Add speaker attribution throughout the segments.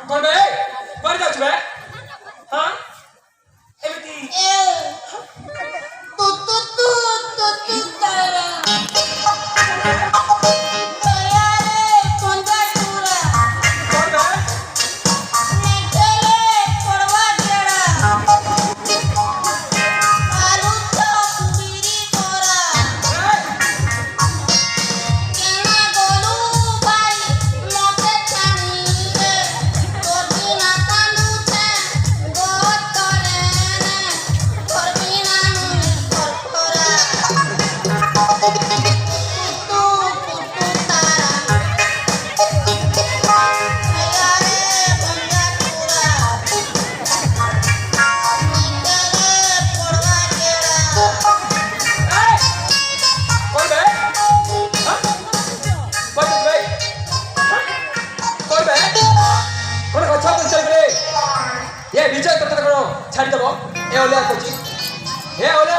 Speaker 1: कौन बे पर जाऊ बे हां एमती
Speaker 2: तू तारा
Speaker 1: छाड़ी दबो ए ओला कोची ए ओला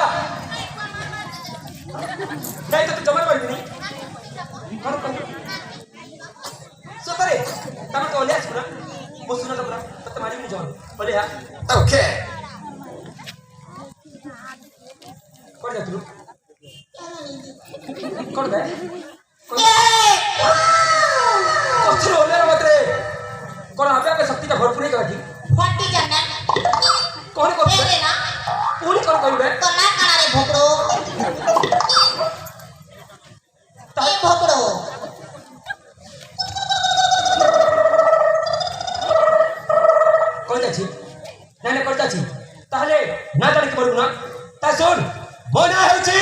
Speaker 1: नहीं तो तू जमर मार दिनी कौन सतरे तम तो ओला सुना वो सुना तो पूरा तब तुम्हारी मुझे जमर ओले हां ओके कौन जा तू कौन बे कौन ओले मत रे कौन आपे शक्ति का भरपूर नहीं करती
Speaker 2: फटी जाना
Speaker 1: कौन कौन
Speaker 2: तेरे ना
Speaker 1: पूरी कौन कहबे
Speaker 2: तो ना काना रे भोकड़ो ताई भोकड़ो
Speaker 1: कौन जाची नाने कौन जाची ताहले ना जाने के बोलू ना ता सुन मोना होची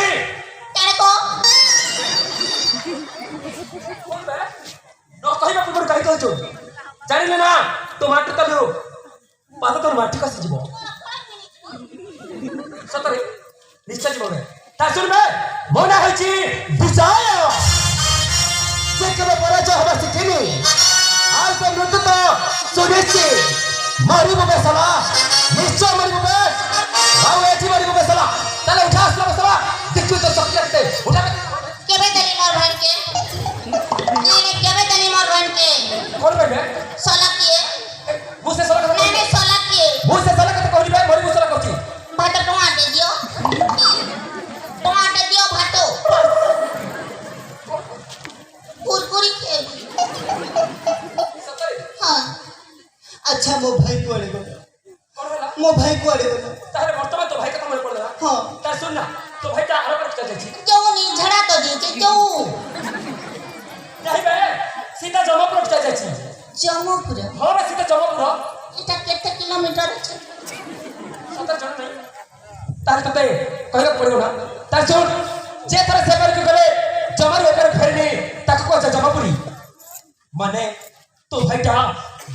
Speaker 2: तेरे को
Speaker 1: कौन बे न कहबा पूर्व कहि कहचो जानिले ना टमाटर तलु पाता तोर माटी कसी जीवो सतरे निश्चय जीवो बे ता सुन बे मोना होची बुझाय से केबे पराजय हबा सिखिनी आल पे मृत्यु तो सुनिश्चित मारिबो बे साला निश्चय मारिबो बे आउ एठी मारिबो बे साला चले उठा असला साला देखु तो शक्ति रखते उठा
Speaker 2: केबे तनी मोर बहन के नहीं केबे तनी मोर बहन के
Speaker 1: कौन बे
Speaker 2: साला किए
Speaker 1: मुझसे साला
Speaker 2: नहीं साला किए
Speaker 1: मुझसे साला कते कहली बे मोरी मुसला कहची
Speaker 2: भाटो टमाटे दियो भाटो कुरकुरी खे हां
Speaker 3: अच्छा मो भाई कुआड़े गो
Speaker 1: कौन होला
Speaker 3: मो भाई कुआड़े गो
Speaker 1: तारे वर्तमान तो भाई का कमर पड़ला
Speaker 3: हां
Speaker 1: ता सुन ना तो भाई का आरोप रखता जाची
Speaker 2: जो नी झड़ा तो दीचे जो
Speaker 1: नहीं बे सीधा जमापुर रखता जाची
Speaker 2: जमपुर
Speaker 1: हां बे सीधा जमापुर
Speaker 2: इटा केते किलोमीटर छै
Speaker 1: 17 जन नहीं तार तते कहला पड़ो ना तार सुन जे तरह से कर के गले जमर ऊपर फेरनी ताक को जमापुरी माने तो भाईटा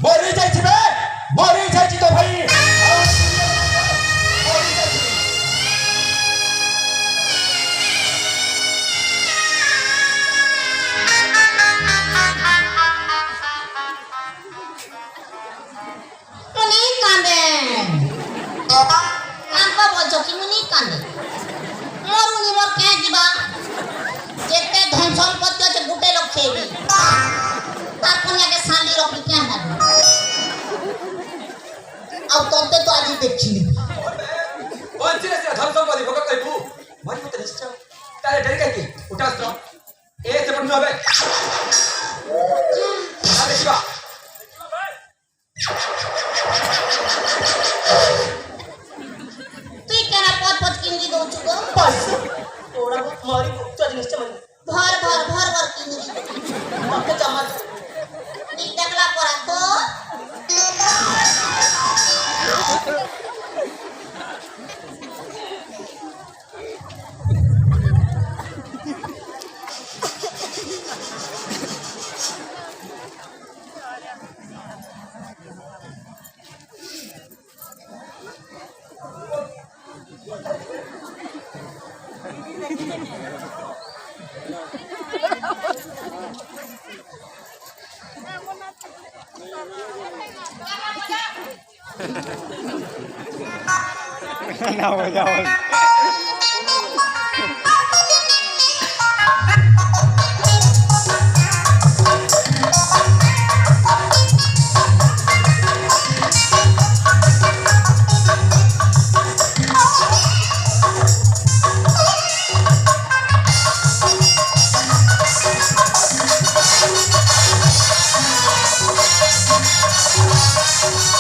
Speaker 1: मरी जाई छी बे मरी जाई छी तो भाई मरी जाई छी
Speaker 2: मुनी कांदे आंको बोलछो कि मुनी कांदे मोरुनी मोर के जीवा जेते धन संपत्ति আছে গুটে লোক খেবি তার কন্যাকে শালি রকি কেন না আর তোতে তো আজি দেখিলি
Speaker 1: बंचिले से धन संपत्ति भोग कहबू मरी मत निश्चय तारे डर के उठा तो ए से पड़नु अबे ना देखिबा
Speaker 2: তুই কেন পথ পথ কিনলি দউছু গো
Speaker 3: बस ओड़ा मारी तो निश्चय मन
Speaker 2: भर किनली
Speaker 3: मत जमा
Speaker 2: नी देखला परा तो
Speaker 4: ना हो जाओ
Speaker 2: रे